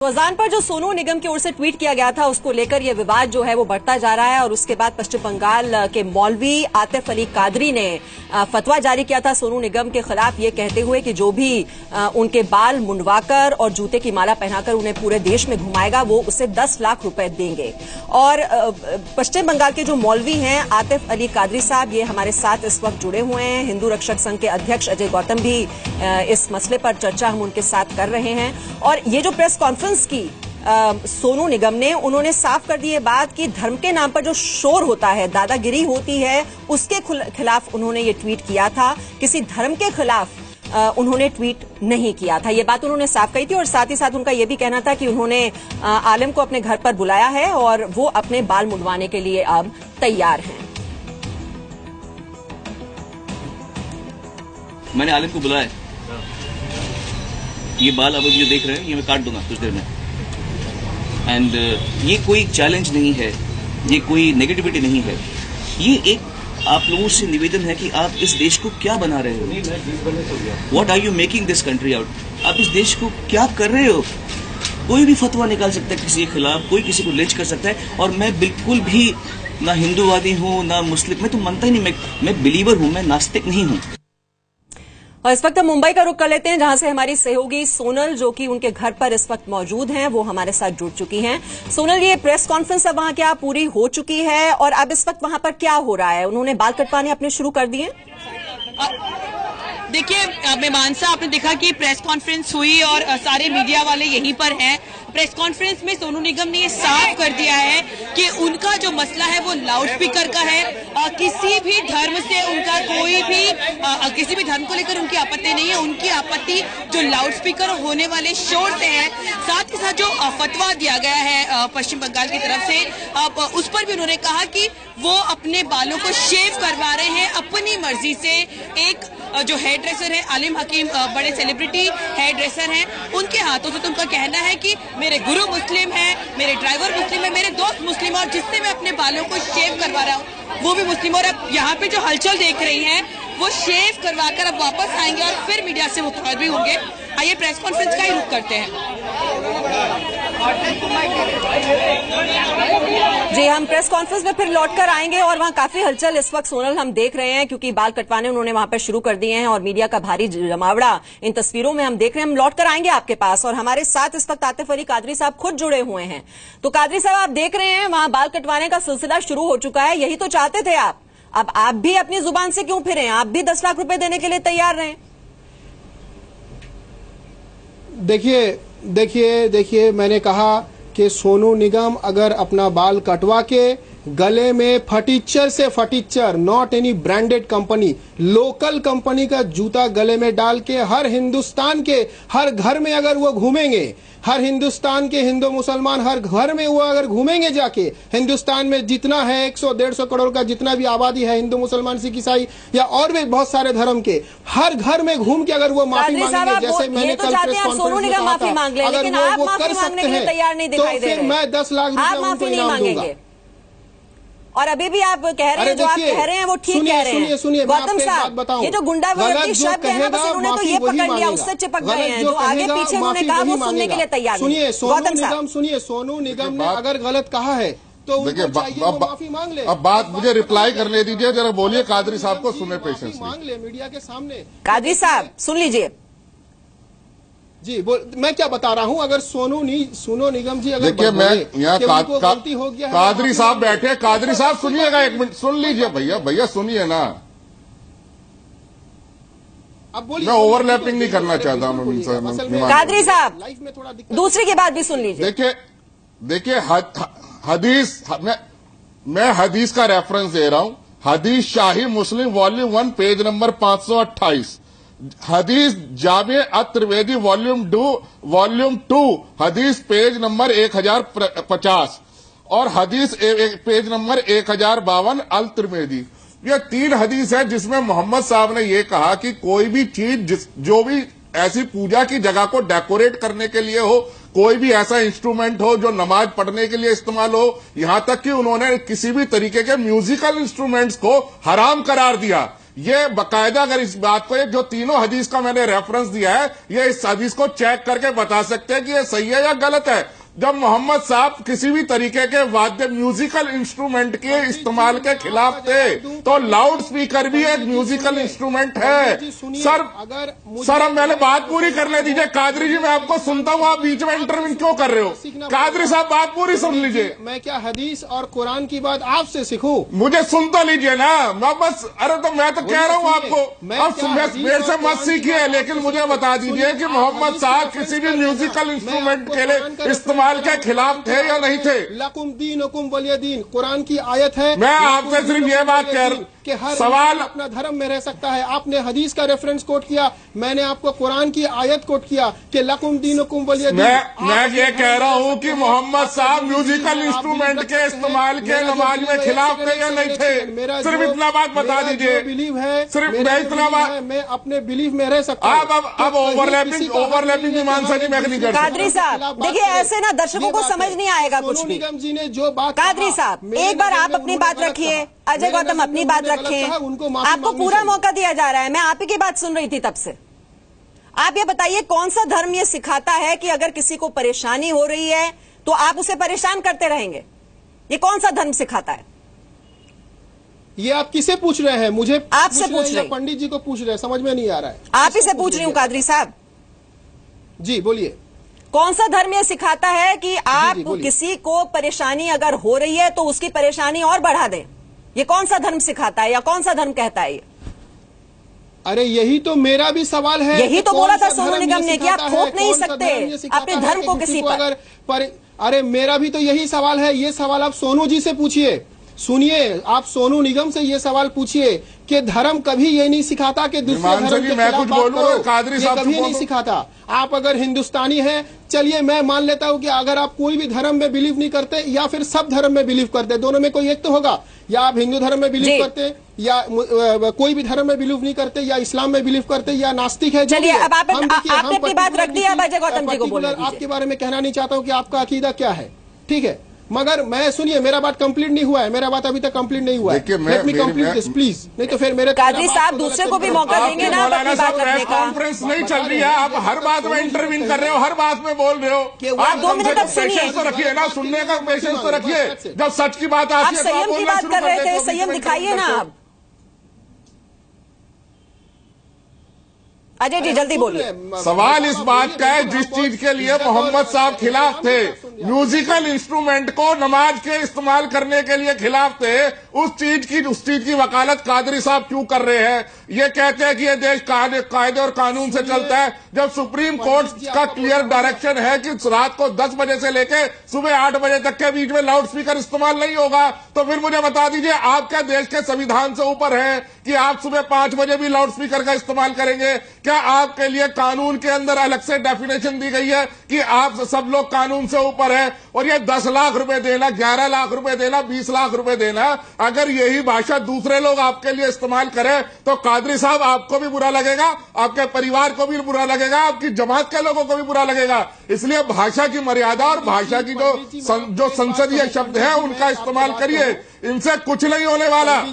अजान पर जो सोनू निगम की ओर से ट्वीट किया गया था उसको लेकर यह विवाद जो है वो बढ़ता जा रहा है और उसके बाद पश्चिम बंगाल के मौलवी आतिफ अली कादरी ने फतवा जारी किया था सोनू निगम के खिलाफ, ये कहते हुए कि जो भी उनके बाल मुंडवाकर और जूते की माला पहनाकर उन्हें पूरे देश में घुमाएगा वो उसे 10 लाख रुपए देंगे। और पश्चिम बंगाल के जो मौलवी हैं आतिफ अली कादरी साहब, ये हमारे साथ इस वक्त जुड़े हुए हैं। हिंदू रक्षक संघ के अध्यक्ष अजय गौतम भी इस मसले पर चर्चा हम उनके साथ कर रहे हैं। और ये जो प्रेस कॉन्फ्रेंस की सोनू निगम ने, उन्होंने साफ कर दी है बात कि धर्म के नाम पर जो शोर होता है, दादागिरी होती है, उसके खिलाफ उन्होंने ये ट्वीट किया था। किसी धर्म के खिलाफ उन्होंने ट्वीट नहीं किया था, ये बात उन्होंने साफ कही थी। और साथ ही साथ उनका यह भी कहना था कि उन्होंने आलिम को अपने घर पर बुलाया है और वो अपने बाल मुंडवाने के लिए अब तैयार हैं। मैंने आलिम को बुलाया, ये बाल अब जो देख रहे हैं ये मैं काट दूंगा कुछ देर में। एंड ये कोई चैलेंज नहीं है, ये कोई नेगेटिविटी नहीं है, ये एक आप लोगों से निवेदन है कि आप इस देश को क्या बना रहे हो, what are you making this country out, आप इस देश को क्या कर रहे हो। कोई भी फतवा निकाल सकता है किसी के खिलाफ, कोई किसी को लिंच कर सकता है। और मैं बिल्कुल भी ना हिंदूवादी हूँ ना मुस्लिम, मैं तो मानता ही नहीं, मैं बिलीवर हूँ, मैं नास्तिक नहीं हूँ। और इस वक्त हम मुंबई का रुख कर लेते हैं जहां से हमारी सहयोगी सोनल, जो कि उनके घर पर इस वक्त मौजूद हैं, वो हमारे साथ जुड़ चुकी हैं। सोनल, ये प्रेस कॉन्फ्रेंस अब वहां क्या पूरी हो चुकी है और अब इस वक्त वहां पर क्या हो रहा है? उन्होंने बाल कटवाने अपने शुरू कर दिए? देखिए मीमांसा, आपने देखा कि प्रेस कॉन्फ्रेंस हुई और सारे मीडिया वाले यहीं पर हैं। प्रेस कॉन्फ्रेंस में सोनू निगम ने ये साफ कर दिया है कि उनका जो मसला है वो लाउड स्पीकर का है। किसी भी धर्म से उनका कोई भी किसी भी धर्म को लेकर उनकी आपत्ति नहीं है। उनकी आपत्ति जो लाउड स्पीकर होने वाले शोर से है। साथ ही साथ जो फतवा दिया गया है पश्चिम बंगाल की तरफ से, उस पर भी उन्होंने कहा कि वो अपने बालों को शेव करवा रहे हैं अपनी मर्जी से। एक जो हेयर ड्रेसर है आलिम हकीम, बड़े सेलिब्रिटी हेयर ड्रेसर हैं, उनके हाथों से तो उनका कहना है कि मेरे गुरु मुस्लिम है, मेरे ड्राइवर मुस्लिम है, मेरे दोस्त मुस्लिम है और जिससे मैं अपने बालों को शेव करवा रहा हूँ वो भी मुस्लिम। और अब यहाँ पे जो हलचल देख रही हैं वो शेव करवाकर अब वापस आएंगे और फिर मीडिया से मुखातिब भी होंगे। आइए प्रेस कॉन्फ्रेंस का ही रुख करते हैं। जी, हम प्रेस कॉन्फ्रेंस में फिर लौटकर आएंगे और वहां काफी हलचल इस वक्त सोनल हम देख रहे हैं, क्योंकि बाल कटवाने उन्होंने वहां पर शुरू कर दिए हैं और मीडिया का भारी जमावड़ा इन तस्वीरों में हम देख रहे हैं। हम लौटकर आएंगे आपके पास और हमारे साथ इस वक्त आतिफ अली कादरी साहब खुद जुड़े हुए हैं। तो कादरी साहब, आप देख रहे हैं वहां बाल कटवाने का सिलसिला शुरू हो चुका है, यही तो चाहते थे आप। अब आप भी अपनी जुबान से क्यों फिरे? आप भी 10 लाख रुपए देने के लिए तैयार रहे? देखिए मैंने कहा कि सोनू निगम अगर अपना बाल कटवा के गले में फटीचर से फटीचर, not any branded company, local company का जूता गले में डाल के हर हिंदुस्तान के हर घर में अगर वो घूमेंगे, हर हिंदुस्तान के हिंदू मुसलमान हर घर में वो अगर घूमेंगे जाके, हिंदुस्तान में जितना है 100-150 करोड़ का जितना भी आबादी है, हिंदू मुसलमान सिख ईसाई या और भी बहुत सारे धर्म के, हर घर में घूम के अगर वो माफी मांगेंगे, जैसे मैंने कल प्रेस कॉन्फ्रेंस में कहा था, अगर वो कर सकते हैं तो फिर मैं 10 लाख रुपया उनको इनाम दूंगा। और अभी भी आप कह रहे हैं, जो आप कह रहे हैं वो ठीक कह रहे हैं। सुनिए गौतम साहब, ये जो गुंडागर्दी शब्द है ना, बस उन्होंने तो ये पकड़ लिया, उससे चिपक गए हैं। जो आगे पीछे उन्होंने कहा वो सुनने के लिए तैयार नहीं। सोनू निगम ने अगर गलत कहा है तो उनको चाहिए वो माफी मांग ले। अब बात मुझे रिप्लाई करने दीजिए, जरा बोलिए कादरी साहब को, सुने पेशेंस मांग ले मीडिया के सामने। कादरी साहब सुन लीजिए जी, मैं क्या बता रहा हूं, अगर सोनू निगम जी अगर देखिए, मैं यहाँ गलती हो गया है, कादरी साहब बैठे, कादरी साहब सुनिएगा, एक मिनट सुन लीजिए भैया सुनिए ना। अब बोलिए, मैं ओवरलैपिंग नहीं करना चाहता हूँ कादरी साहब, दूसरी की बात भी सुन लीजिए। देखिए हदीस, मैं हदीस का रेफरेंस दे रहा हूं, हदीस शाही मुस्लिम वॉल्यूम 1 पेज नंबर 528, हदीस जामे अत-त्रिवेदी वॉल्यूम 2 हदीस पेज नंबर 1050 और हदीस पेज नंबर 1052 अल-त्रिवेदी। ये 3 हदीस है जिसमें मोहम्मद साहब ने ये कहा कि कोई भी चीज जो भी ऐसी पूजा की जगह को डेकोरेट करने के लिए हो, कोई भी ऐसा इंस्ट्रूमेंट हो जो नमाज पढ़ने के लिए इस्तेमाल हो, यहां तक कि उन्होंने किसी भी तरीके के म्यूजिकल इंस्ट्रूमेंट्स को हराम करार दिया ये बकायदा अगर इस बात को, जो तीनों हदीस का मैंने रेफरेंस दिया है, ये इस हदीस को चेक करके बता सकते हैं कि ये सही है या गलत है। जब मोहम्मद साहब किसी भी तरीके के वाद्य म्यूजिकल इंस्ट्रूमेंट के इस्तेमाल के खिलाफ थे, तो लाउड स्पीकर भी एक म्यूजिकल इंस्ट्रूमेंट है। सर अब मैंने बात पूरी करने दीजिए। कादरी जी मैं आपको सुनता हूं, आप बीच में इंटरव्यू क्यों कर रहे हो? कादरी साहब बात पूरी सुन लीजिए। मैं क्या हदीस और कुरान की बात आपसे सीखूं? मुझे सुन तो लीजिए ना। मैं बस, अरे तो मैं तो कह रहा हूं आपको, अब मेरे से मत सीखिए, लेकिन मुझे बता दीजिए कि मोहम्मद साहब किसी भी म्यूजिकल इंस्ट्रूमेंट के लिए इस्तेमाल के खिलाफ थे या नहीं थे? लकुम दीनुकुम वलिय दीन कुरान की आयत है। मैं आपसे सिर्फ ये बात कह रहा हूं कि हर सवाल अपना धर्म में रह सकता है। आपने हदीस का रेफरेंस कोट किया, मैंने आपको कुरान की आयत कोट किया कि लकुम दीनुकुम वलिय दीन। मैं ये कह रहा हूं कि मोहम्मद साहब म्यूजिकल इंस्ट्रूमेंट के इस्तेमाल के नमाज में खिलाफ थे या नहीं थे? सिर्फ इतना बात बता दीजिए। बिलीव है, सिर्फ मैं इतना बात, मैं अपने बिलीव में रह सकता हूं। अब ओवरलैपिंग ईमानसा जी मैं नहीं कर सकता। कादरी साहब देखिए, ऐसे ना दर्शकों को समझ नहीं आएगा कुछ भी। निगम जी ने जो बात, कादरी साहब एक बार आप अपनी बात रखिए, अजय गौतम अपनी बात रखें। आपको पूरा मौका दिया जा रहा है। मैं आप ही की बात सुन रही थी तब से। आप ये बताइए, कौन सा धर्म ये सिखाता है कि अगर किसी को परेशानी हो रही है तो आप उसे परेशान करते रहेंगे? ये कौन सा धर्म सिखाता है? ये आप किसे पूछ रहे हैं? मुझे आपसे पूछ रहे हैं, पंडित जी को पूछ रहे हैं, समझ में नहीं आ रहा है। आप ही से पूछ रही हूँ कादरी साहब। जी बोलिए। कौन सा धर्म ये सिखाता है कि आप किसी को परेशानी अगर हो रही है तो उसकी परेशानी और बढ़ा दें? ये कौन सा धर्म सिखाता है या कौन सा धर्म कहता है ये? अरे यही तो मेरा भी सवाल है। यही तो बोला था सोनू निगम ने कि आप थोप नहीं सकते अपने धर्म को किसी पर। अरे मेरा भी तो यही सवाल है। ये सवाल आप सोनू जी से पूछिए। सुनिए, आप सोनू निगम से ये सवाल पूछिए कि धर्म कभी ये नहीं सिखाता कि दूसरे धर्म के खिलाफ बात करो। कादरी साहब कभी नहीं सिखाता। आप अगर हिंदुस्तानी हैं, चलिए मैं मान लेता हूं कि अगर आप कोई भी धर्म में बिलीव नहीं करते या फिर सब धर्म में बिलीव करते, दोनों में कोई एक तो होगा। या आप हिंदू धर्म में बिलीव करते या कोई भी धर्म में बिलीव नहीं करते, या इस्लाम में बिलीव करते, या नास्तिक है। चलिए अब आपने अपनी बात रख दी है। अजय गौतम जी को बोलने दीजिए। आपके बारे में कहना नहीं चाहता हूं कि आपका अकीदा क्या है, ठीक है, मगर मैं सुनिए, मेरा बात कंप्लीट नहीं हुआ है। मेरा बात अभी तक कंप्लीट नहीं हुआ है। Let me complete this please, नहीं तो फिर मेरे कादरी साहब दूसरे को भी मौका देंगे ना अपनी बात रखने का। कॉन्फ्रेंस नहीं चल रही है, आप हर बात में इंटरव्यू कर रहे हो, हर बात में बोल रहे हो। आप 2 मिनट तक पेशेंस तो रखिए ना, सुनने का पेशेंस तो रखिए। जब सच की बात आती है आप संयम की बात कर रहे थे, संयम दिखाइए ना आप। अजय जी जल्दी बोलिए। सवाल इस बात का है, जिस चीज के लिए मोहम्मद साहब खिलाफ थे, म्यूजिकल इंस्ट्रूमेंट को नमाज के इस्तेमाल करने के लिए खिलाफ थे, उस चीज की वकालत कादरी साहब क्यों कर रहे हैं? ये कहते हैं कि ये देश कायदे और कानून से चलता है, जब सुप्रीम कोर्ट का क्लियर डायरेक्शन है कि रात को 10 बजे से लेकर सुबह 8 बजे तक के बीच में लाउड स्पीकर इस्तेमाल नहीं होगा। तो फिर मुझे बता दीजिए, आप क्या देश के संविधान से ऊपर है कि आप सुबह 5 बजे भी लाउड स्पीकर का इस्तेमाल करेंगे? क्या आपके लिए कानून के अंदर अलग से डेफिनेशन दी गई है कि आप सब लोग कानून से ऊपर है? और ये 10 लाख रुपए देना, 11 लाख रुपए देना, 20 लाख रुपए देना, अगर यही भाषा दूसरे लोग आपके लिए इस्तेमाल करें तो कादरी साहब आपको भी बुरा लगेगा, आपके परिवार को भी बुरा लगेगा, आपकी जमात के लोगों को भी बुरा लगेगा। इसलिए भाषा की मर्यादा और भाषा की जो संसदीय शब्द है उनका इस्तेमाल करिए। इनसे कुछ नहीं होने वाला।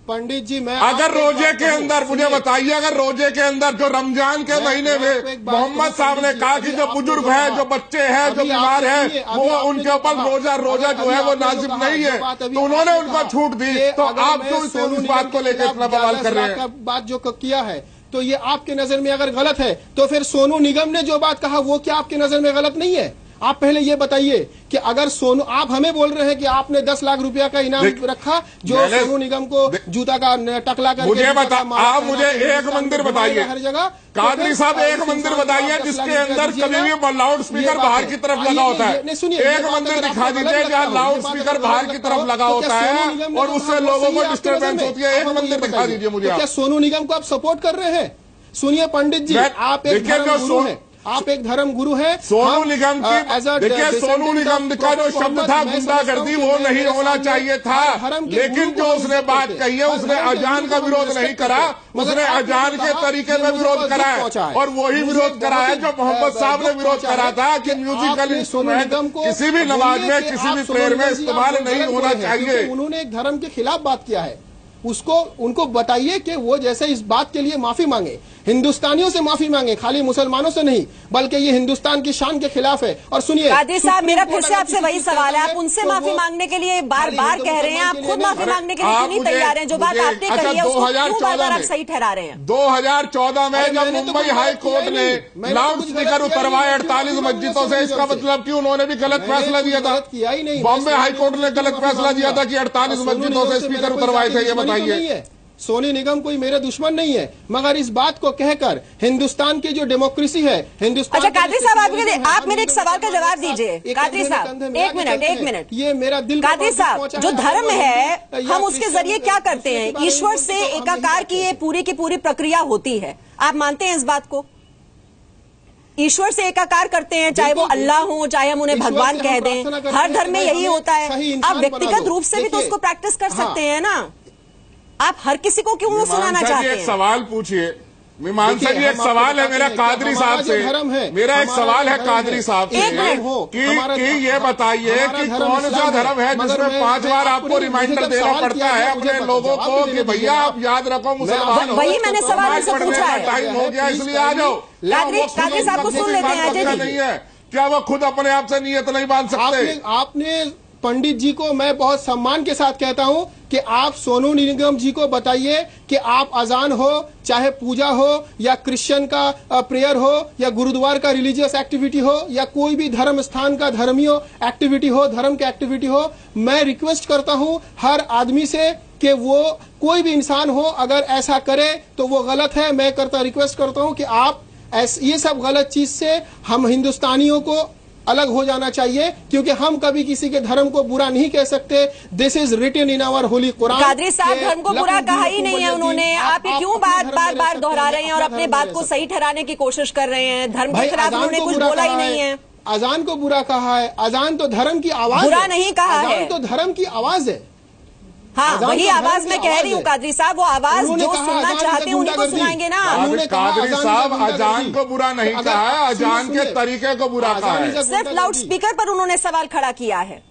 पंडित जी मैं अगर रोजे के अंदर, मुझे बताइए, अगर रोजे के अंदर जो रमजान के महीने में मोहम्मद साहब ने कहा कि जो बुजुर्ग है, जो बच्चे हैं, जो बीमार है, वो उनके ऊपर रोजा जो है वो नाजिब नहीं है, तो उन्होंने उनको छूट दी, तो आप क्यों इस बात को लेकर इतना बवाल कर रहे हैं? बात जो किया है तो ये आपके नजर में अगर गलत है तो फिर सोनू निगम ने जो बात कहा वो क्या आपके नजर में गलत नहीं है? आप पहले ये बताइए कि अगर सोनू, आप हमें बोल रहे हैं कि आपने 10 लाख रुपया का इनाम रखा जो सोनू निगम को जूता का टकला करके, मुझे आप मुझे एक मंदिर बताइए हर जगह। कादरी साहब एक मंदिर बताइए जिसके अंदर कभी भी लाउड स्पीकर बाहर की तरफ लगा होता है। एक मंदिर दिखा दीजिए जहाँ लाउड स्पीकर बाहर की तरफ लगा होता है और उससे लोगों को डिस्टर्बेंस होती है। एक मंदिर दिखा दीजिए मुझे। क्या सोनू निगम को आप सपोर्ट कर रहे हैं? सुनिए पंडित जी, आप एक धर्म गुरु हैं, आप एक धर्म गुरु है। सोनू निगम की देखिए, सोनू निगम का जो शब्द था गुंडागर्दी, वो नहीं होना चाहिए था, लेकिन जो उसने बात कही है, उसने अजान का विरोध नहीं करा, उसने अजान के तरीके में विरोध करा है और वही विरोध करा है जो मोहम्मद साहब ने विरोध करा था कि म्यूजिकल इंस्ट्रूमेंट किसी भी नमाज में, किसी भी प्रेयर में इस्तेमाल नहीं होना चाहिए। उन्होंने एक धर्म के खिलाफ बात किया है। उनको बताइए कि वो जैसे इस बात के लिए माफी मांगे, हिंदुस्तानियों से माफी मांगे, खाली मुसलमानों से नहीं, बल्कि ये हिंदुस्तान की शान के खिलाफ है। और सुनिए कादरी साहब, मेरा फिर से आपसे वही सवाल है, आप उनसे माफी मांगने के लिए बार बार कह रहे हैं, आप खुद माफी मांगने के लिए क्यों नहीं तैयार हैं? जो बात आपने कही है उसको क्यों बार बार आप सही ठहरा रहे हैं? 2014 में जब मुंबई हाई कोर्ट ने लाउड स्पीकर उतरवाए 48 मस्जिदों से, इसका मतलब कि उन्होंने भी गलत फैसला दिया था? बॉम्बे हाई कोर्ट ने गलत फैसला दिया था कि 48 मस्जिदों से स्पीकर उतरवाए थे, ये बताइए। सोनू निगम कोई मेरे दुश्मन नहीं है, मगर इस बात को कहकर हिंदुस्तान की जो डेमोक्रेसी है, हिंदुस्तान। अच्छा कादरी साहब, आप मेरे एक सवाल का जवाब दीजिए। कादरी साहब एक मिनट, ये मेरा दिल। कादरी साहब, जो धर्म है हम उसके जरिए क्या करते हैं? ईश्वर से एकाकार की ये पूरी की पूरी प्रक्रिया होती है, आप मानते हैं इस बात को? ईश्वर से एकाकार करते हैं, चाहे वो अल्लाह हो, चाहे हम उन्हें भगवान कह दें, हर धर्म में यही होता है। आप व्यक्तिगत रूप से भी तो उसको प्रैक्टिस कर सकते हैं ना, आप हर किसी को क्यों सुनाना चाहते हैं? एक सवाल पूछिए मीमांसा जी, एक सवाल है मेरा कादरी साहब से, मेरा एक सवाल है कादरी साहब से कि ये बताइए कि कौन सा धर्म है जिसमें 5 बार आपको रिमाइंडर देना पड़ता है अपने लोगों को कि भैया आप याद रखो मुसलमान हो, वही मैंने सवाल से पूछा है। टाइम हो गया इसलिए आ जाओ। कादरी साहब को सुन लेते हैं। अजय जी नहीं है क्या वो खुद अपने आप से नियत नहीं बांध सकते? आपने पंडित जी को मैं बहुत सम्मान के साथ कहता हूं कि आप सोनू निगम जी को बताइए कि आप अजान हो, चाहे पूजा हो, या क्रिश्चियन का प्रेयर हो, या गुरुद्वार का रिलीजियस एक्टिविटी हो, या कोई भी धर्म स्थान का धर्मीय एक्टिविटी हो, धर्म की एक्टिविटी हो, मैं रिक्वेस्ट करता हूं हर आदमी से कि वो कोई भी इंसान हो अगर ऐसा करे तो वो गलत है। मैं रिक्वेस्ट करता हूं कि आप ये सब गलत चीज से हम हिंदुस्तानियों को अलग हो जाना चाहिए, क्योंकि हम कभी किसी के धर्म को बुरा नहीं कह सकते। This is written in our holy Quran. Qadri साहब धर्म को बुरा कहा ही नहीं है उन्होंने, आप ये क्यों बार बार दोहरा रहे हैं और अपने बात को सही ठहराने की कोशिश कर रहे हैं? धर्म के खिलाफ उन्होंने कुछ बोला ही नहीं है। अजान को बुरा कहा है? अजान तो धर्म की आवाज, बुरा नहीं कहा है, अजान तो धर्म की आवाज है। हाँ, वही आवाज मैं कह रही हूँ कादरी साहब, वो आवाज जो सुनना चाहते हैं उन्हीं को सुनाएंगे ना। कादरी साहब अजान को बुरा नहीं कहा है, अजान के तरीके को बुरा कहा है। सिर्फ लाउड स्पीकर पर उन्होंने सवाल खड़ा किया है।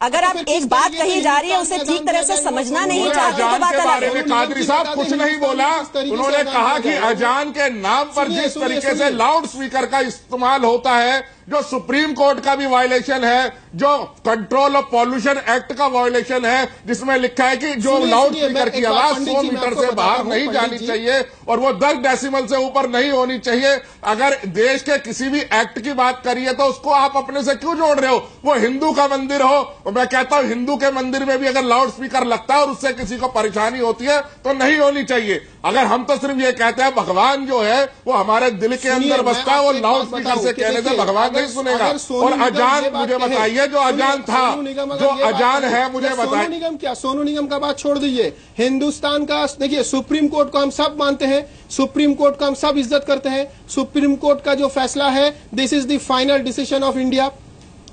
अगर आप एक बात कही जा रही है उसे ठीक तरह से समझना नहीं चाहते तो बात अलग है। कादरी साहब कुछ नहीं बोला, उन्होंने कहा कि अजान के नाम पर जिस तरीके से लाउड स्पीकर का इस्तेमाल होता है, जो सुप्रीम कोर्ट का भी वायलेशन है, जो कंट्रोल ऑफ पॉल्यूशन एक्ट का वायलेशन है, जिसमें लिखा है कि जो लाउड स्पीकर की आवाज 100 मीटर से बाहर नहीं जानी चाहिए और वो 10 डेसिमल से ऊपर नहीं होनी चाहिए। अगर देश के किसी भी एक्ट की बात करिए तो उसको आप अपने से क्यों जोड़ रहे हो? वो हिंदू का मंदिर हो, और मैं कहता हूं हिंदू के मंदिर में भी अगर लाउड स्पीकर लगता है और उससे किसी को परेशानी होती है तो नहीं होनी चाहिए। अगर हम तो सिर्फ ये कहते हैं भगवान जो है वो हमारे दिल के अंदर बसता है, वो लाउड स्पीकर से कहने से भगवान नहीं सुनेगा। और अजान मुझे बताइए, जो अजान था, जो अजान है मुझे बताइए। सोनू निगम क्या, सोनू निगम का बात छोड़ दीजिए, हिंदुस्तान का देखिए, सुप्रीम कोर्ट को हम सब मानते हैं, सुप्रीम कोर्ट को हम सब इज्जत करते हैं। सुप्रीम कोर्ट का जो फैसला है, this is the final decision of India.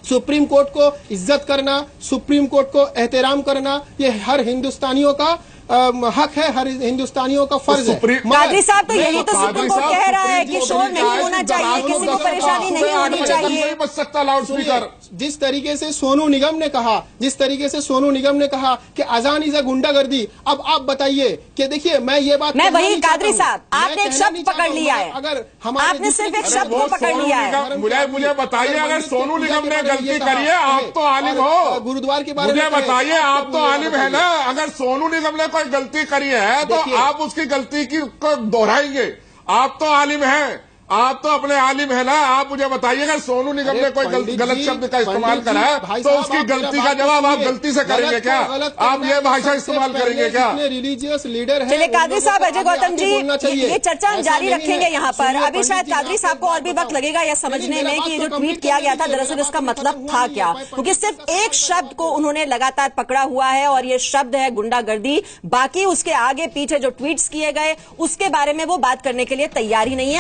Supreme court को इज्जत करना, सुप्रीम कोर्ट को एहतराम करना, ये हर हिंदुस्तानियों का हक है, हर हिंदुस्तानियों का फर्ज है। कादरी साहब तो यही तो सुप्रीम कोर्ट कह रहा है कि शोर नहीं होना चाहिए, किसी को परेशानी नहीं होनी चाहिए। नहीं बच सकता लाउड स्पीकर। जिस तरीके से सोनू निगम ने कहा, जिस तरीके से सोनू निगम ने कहा कि अजान इज अ गुंडागर्दी, अब आप बताइए कि देखिए मैं ये बात, मैं वही कादरी साहब, आपने एक शब्द पकड़ लिया है, अगर आपने सिर्फ एक शब्द को पकड़ लिया है। मुझे बताइए, अगर सोनू निगम ने गलती करी है, आप तो आलिम हो, गुरुद्वार के बारे में मुझे बताइए, आप तो आलिम है ना, अगर सोनू निगम ने कोई गलती करी है तो आप उसकी गलती को दोहराएंगे। आप तो आलिम हैं, आप तो अपने आलिम है ना, आप मुझे बताइए अगर सोनू निगम ने कोई गलत शब्द का इस्तेमाल करा है तो उसकी गलती का जवाब आप गलती से करेंगे क्या? आप ये भाषा इस्तेमाल करेंगे क्या? रिलीजियस लीडर है। चलिए कादरी साहब, अजय गौतम जी, ये चर्चा हम जारी रखेंगे यहाँ पर। अभी शायद कादरी साहब को और भी वक्त लगेगा यह समझने में कि ये जो ट्वीट किया गया था दरअसल इसका मतलब था क्या, क्योंकि सिर्फ एक शब्द को उन्होंने लगातार पकड़ा हुआ है और ये शब्द है गुंडागर्दी। बाकी उसके आगे पीछे जो ट्वीट्स किए गए उसके बारे में वो बात करने के लिए तैयार ही नहीं है।